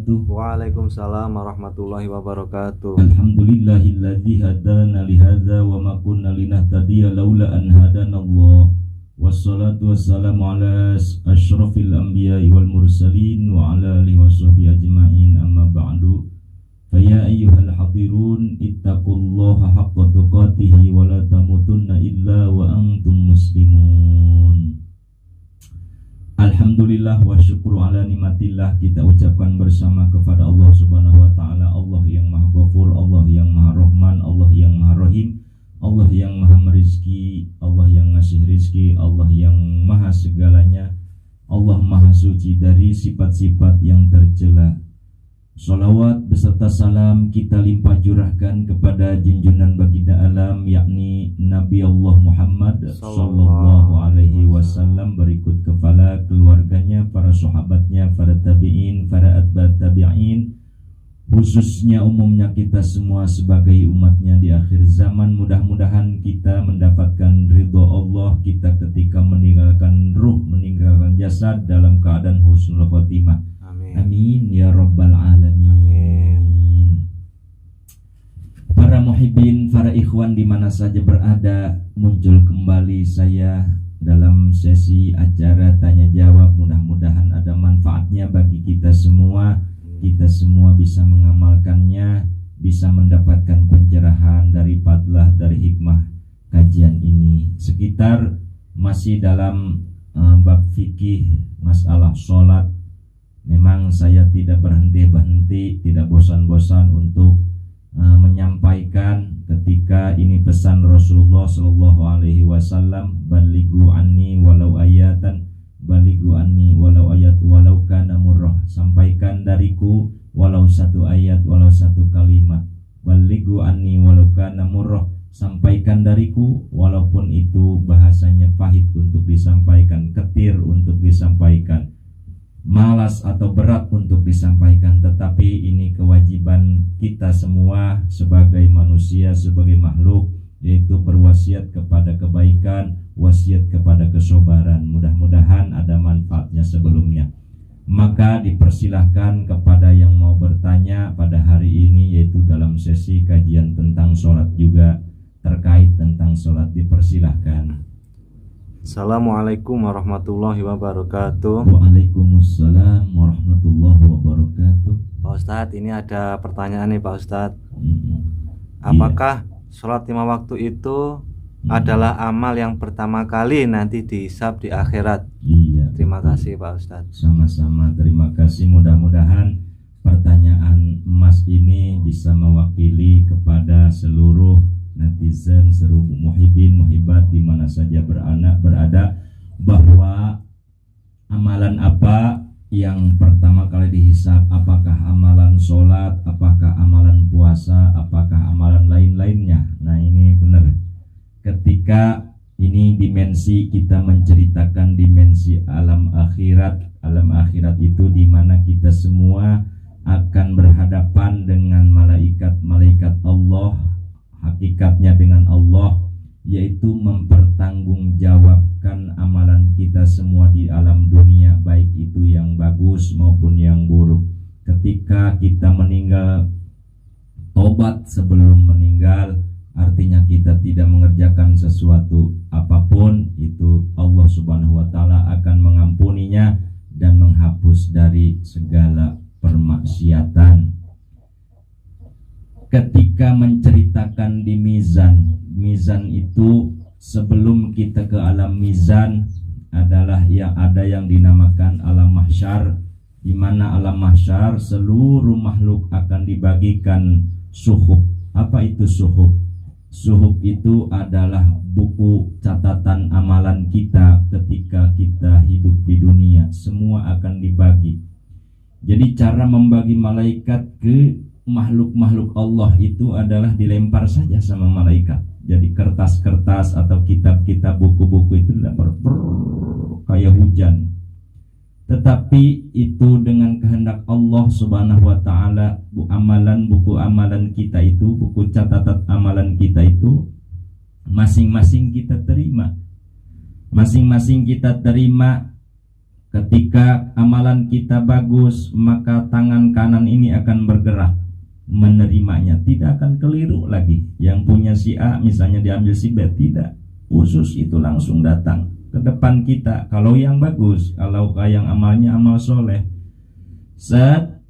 wabarakatuh. Waalaikumsalam warahmatullahi wabarakatuh. Alhamdulillahilladzi hadana lihadza wa ma kunna linahtadiya laula an hadanallah. Wassalatu wassalamu ala asyrafil anbiya'i wal mursalin wa ala alihi washabbihi ajma'in, amma ba'du. Faya ayyuhal hadirun ittaqullaha haqqa tuqatih wa la tamutunna illa wa antum muslimun. Alhamdulillah wa syukru ala nikmatillah, kita ucapkan bersama kepada Allah Subhanahu wa taala, Allah yang Maha Ghafur, Allah yang Maha Rahman, Allah yang Maha Rahim, Allah yang Maha Merizki, Allah yang ngasih rizki, Allah yang Maha segalanya, Allah Maha suci dari sifat-sifat yang tercela. Salawat beserta salam kita limpah curahkan kepada junjungan baginda alam, yakni Nabi Allah Muhammad sallallahu alaihi wasallam, berikut kepala keluarganya, para sahabatnya, para tabi'in, para atba' tabi'in, khususnya umumnya kita semua sebagai umatnya di akhir zaman. Mudah-mudahan kita mendapatkan ridho Allah kita ketika meninggalkan ruh, meninggalkan jasad dalam keadaan husnul khotimah. Amin ya rabbal alamin. Para muhibbin, para ikhwan di mana saja berada, muncul kembali saya dalam sesi acara tanya jawab. Mudah-mudahan ada manfaatnya bagi kita semua. Kita semua bisa mengamalkannya, bisa mendapatkan pencerahan dari fadlah, dari hikmah kajian ini. Sekitar masih dalam bab fikih masalah sholat. Memang saya tidak berhenti-henti, tidak bosan-bosan untuk menyampaikan ketika ini pesan Rasulullah Shallallahu Alaihi Wasallam, balighu anni walau ayatan, balighu anni walau ayat walau kana murrah, sampaikan dariku walau satu ayat, walau satu kalimat. Balighu anni walau kana murrah, sampaikan dariku walaupun itu bahasanya pahit untuk disampaikan, ketir untuk disampaikan, malas atau berat untuk disampaikan, tetapi ini kewajiban kita semua sebagai manusia, sebagai makhluk, yaitu berwasiat kepada kebaikan, wasiat kepada kesabaran. Mudah-mudahan ada manfaatnya sebelumnya. Maka dipersilahkan kepada yang mau bertanya pada hari ini, yaitu dalam sesi kajian tentang sholat juga, terkait tentang sholat, dipersilahkan. Assalamualaikum warahmatullahi wabarakatuh. Waalaikumsalam warahmatullahi wabarakatuh. Pak Ustadz, ini ada pertanyaan nih Pak Ustadz. Apakah sholat 5 waktu itu adalah amal yang pertama kali nanti dihisab di akhirat? Iya. Terima kasih Pak Ustadz. Sama-sama, terima kasih. Mudah-mudahan pertanyaan Mas ini bisa mewakili kepada seluruh netizen, seluruh muhibbin, muhibbat di mana saja berada, bahwa amalan apa yang pertama kali dihisab, apakah amalan sholat, apakah amalan puasa, apakah amalan lain-lainnya. Nah ini benar, ketika ini dimensi, kita menceritakan dimensi alam akhirat. Alam akhirat itu di mana kita semua akan berhadapan dengan malaikat-malaikat Allah, hakikatnya dengan Allah, yaitu mempertanggungjawabkan amalan kita semua di alam dunia, baik itu yang bagus maupun yang buruk. Ketika kita meninggal, tobat sebelum meninggal, artinya kita tidak mengerjakan sesuatu apapun, itu Allah Subhanahu wa taala akan mengampuninya dan menghapus dari segala permaksiatan. Ketika menceritakan di mizan itu, sebelum kita ke alam mizan adalah yang ada yang dinamakan alam mahsyar, di mana alam mahsyar seluruh makhluk akan dibagikan suhuf. Apa itu suhuf? Suhuf itu adalah buku catatan amalan kita ketika kita hidup di dunia. Semua akan dibagi. Jadi cara membagi malaikat ke makhluk-makhluk Allah itu adalah dilempar saja sama malaikat. Jadi kertas-kertas atau kitab-kitab, buku-buku itu dilempar kayak hujan. Tetapi itu dengan kehendak Allah Subhanahu wa taala, buku amalan kita itu, buku catatan amalan kita itu masing-masing kita terima. Masing-masing kita terima Ketika amalan kita bagus, maka tangan kanan ini akan bergerak menerimanya, tidak akan keliru lagi. Yang punya si A misalnya diambil si B, tidak. Usus itu langsung datang ke depan kita. Kalau yang bagus, kalau yang amalnya amal soleh, set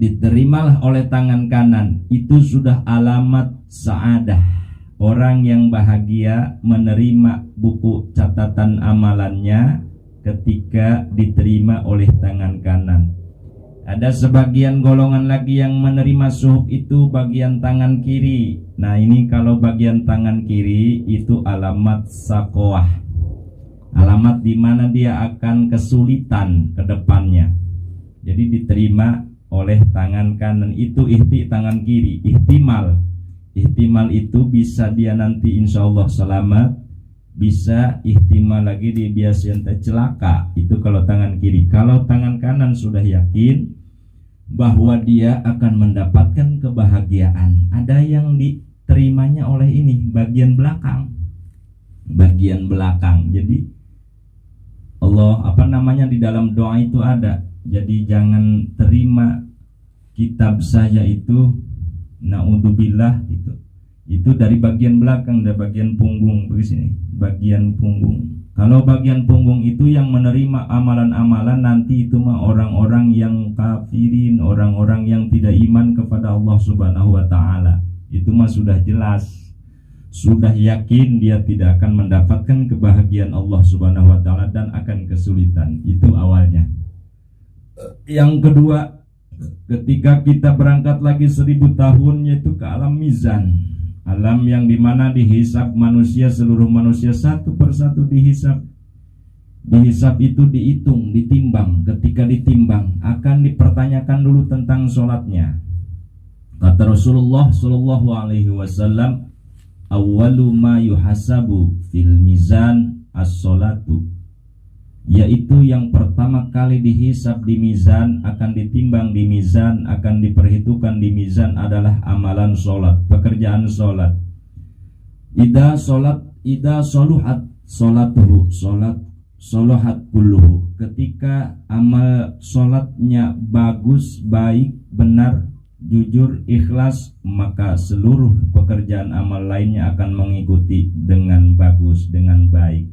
diterimalah oleh tangan kanan, itu sudah alamat sa'adah. Orang yang bahagia menerima buku catatan amalannya ketika diterima oleh tangan kanan. Ada sebagian golongan lagi yang menerima suhuf itu bagian tangan kiri. Nah ini kalau bagian tangan kiri itu alamat sakoah, alamat di mana dia akan kesulitan ke depannya. Jadi diterima oleh tangan kanan, itu tangan kiri. Ihtimal itu bisa dia nanti insya Allah selamat, bisa ihtimal lagi dia biasanya celaka. Itu kalau tangan kiri. Kalau tangan kanan sudah yakin bahwa dia akan mendapatkan kebahagiaan. Ada yang diterimanya oleh ini bagian belakang. Jadi Allah di dalam doa itu ada. Jadi jangan terima kitab saya itu, naudzubillah, itu dari bagian belakang, dari bagian punggung, di sini bagian punggung. Kalau bagian punggung itu yang menerima amalan-amalan nanti itu mah orang-orang yang kafirin, orang-orang yang tidak iman kepada Allah Subhanahu wa taala. Itu mah sudah jelas, sudah yakin dia tidak akan mendapatkan kebahagiaan Allah Subhanahu wa taala dan akan kesulitan. Itu awalnya. Yang kedua, ketika kita berangkat lagi 1000 tahun, yaitu ke alam mizan, alam yang dimana dihisab manusia, seluruh manusia satu persatu dihisab. Dihisab itu dihitung, ditimbang. Ketika ditimbang akan dipertanyakan dulu tentang sholatnya. Kata Rasulullah Shallallahu Alaihi Wasallam, awwalu ma yuhasabu fil mizan as-sholatu, yaitu yang pertama kali dihisab di mizan, akan ditimbang di mizan, akan diperhitungkan di mizan adalah amalan sholat, pekerjaan sholat. Ida soluhat sholatuhu, soluhat kulluhu. Ketika amal sholatnya bagus, baik, benar, jujur, ikhlas, maka seluruh pekerjaan amal lainnya akan mengikuti dengan bagus, dengan baik.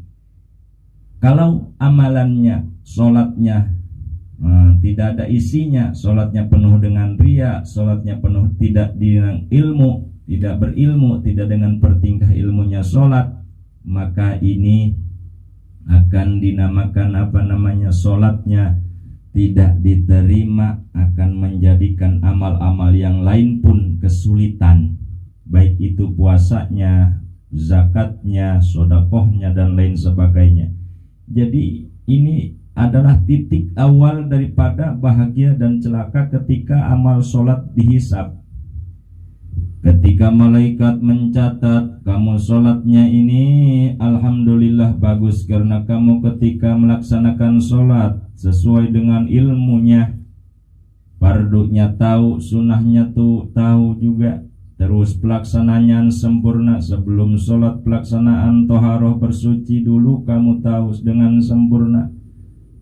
Kalau amalannya, sholatnya tidak ada isinya, sholatnya penuh dengan riya, sholatnya penuh tidak dengan ilmu, tidak berilmu, tidak dengan pertingkah ilmunya sholat, maka ini akan dinamakan sholatnya tidak diterima, akan menjadikan amal-amal yang lain pun kesulitan, baik itu puasanya, zakatnya, sedekahnya dan lain sebagainya. Jadi ini adalah titik awal daripada bahagia dan celaka ketika amal sholat dihisab. Ketika malaikat mencatat kamu sholatnya ini alhamdulillah bagus, karena kamu ketika melaksanakan sholat sesuai dengan ilmunya, fardunya tahu, sunnahnya tuh tahu juga, terus pelaksanaan sempurna. Sebelum sholat pelaksanaan toharoh bersuci dulu kamu tahu dengan sempurna.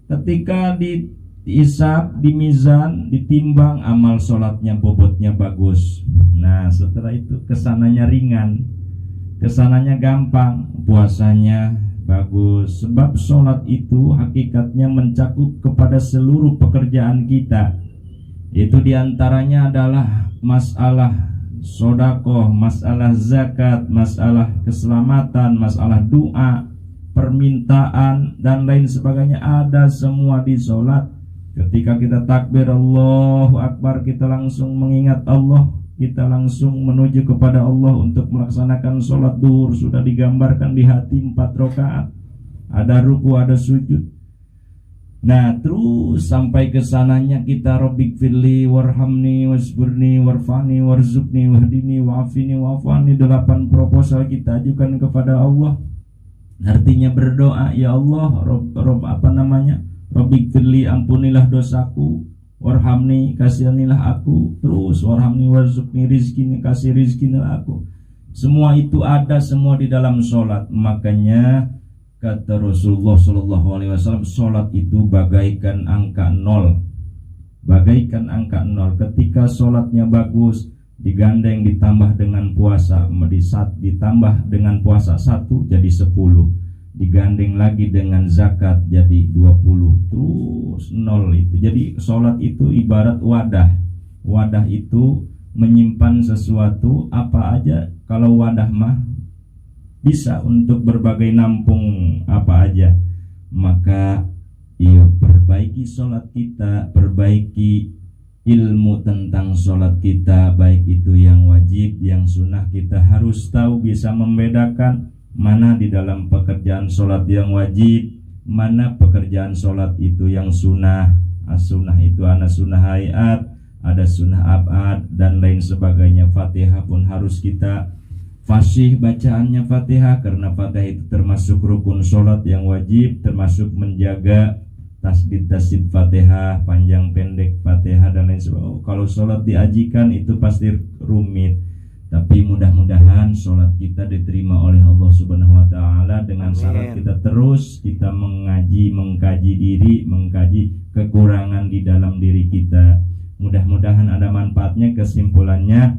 Ketika dihisab, di mizan, ditimbang, amal sholatnya bobotnya bagus. Nah setelah itu kesananya ringan, kesananya gampang, puasanya bagus. Sebab sholat itu hakikatnya mencakup kepada seluruh pekerjaan kita. Itu diantaranya adalah masalah sodakoh, masalah zakat, masalah keselamatan, masalah doa, permintaan dan lain sebagainya, ada semua di sholat. Ketika kita takbir Allahu Akbar, kita langsung mengingat Allah, kita langsung menuju kepada Allah untuk melaksanakan sholat duhur. Sudah digambarkan di hati 4 rakaat, ada ruku, ada sujud. Nah terus sampai ke sananya kita Rabbik firli warhamni wasburni warfani warzukni wahdini wa'afini wa'afani. 8 proposal kita ajukan kepada Allah. Artinya berdoa, ya Allah, Rabbik firli, ampunilah dosaku, warhamni, kasihanilah aku, terus warhamni warzukni, rizkini, kasih rizkinilah aku. Semua itu ada semua di dalam sholat. Makanya Kata Rasulullah Shallallahu Alaihi Wasallam, sholat itu bagaikan angka 0, bagaikan angka 0. Ketika sholatnya bagus, digandeng ditambah dengan puasa, ditambah dengan puasa 1 jadi 10, digandeng lagi dengan zakat jadi 20, terus 0 itu. Jadi sholat itu ibarat wadah. Wadah itu menyimpan sesuatu apa aja. Kalau wadah mah bisa untuk berbagai nampung apa aja. Maka perbaiki sholat kita, perbaiki ilmu tentang sholat kita, baik itu yang wajib, yang sunnah. Kita harus tahu, bisa membedakan mana di dalam pekerjaan sholat yang wajib, mana pekerjaan sholat itu yang sunnah. As-sunnah itu ada sunnah hayat, ada sunnah abad, dan lain sebagainya. Fatihah pun harus kita fasih bacaannya Fatihah, karena Fatihah itu termasuk rukun sholat yang wajib, termasuk menjaga tasdid Fatihah, panjang pendek Fatihah dan lain sebagainya. Kalau sholat diajikan itu pasti rumit, tapi mudah-mudahan sholat kita diterima oleh Allah Subhanahu Wa Taala dengan syarat kita terus kita mengkaji diri, mengkaji kekurangan di dalam diri kita. Mudah-mudahan ada manfaatnya. Kesimpulannya,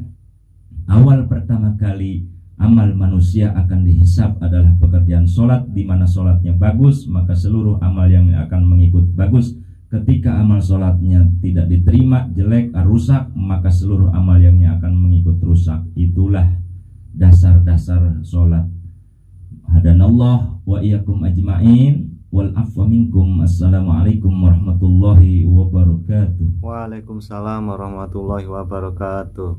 awal pertama kali amal manusia akan dihisab adalah pekerjaan sholat. Di mana sholatnya bagus, maka seluruh amal yang akan mengikut bagus. Ketika amal sholatnya tidak diterima, jelek, rusak, maka seluruh amal yang akan mengikut rusak. Itulah dasar-dasar sholat. Hadanallah wa iyyakum ajma'in wal afwa minkum. Assalamualaikum warahmatullahi wabarakatuh. Waalaikumsalam warahmatullahi wabarakatuh.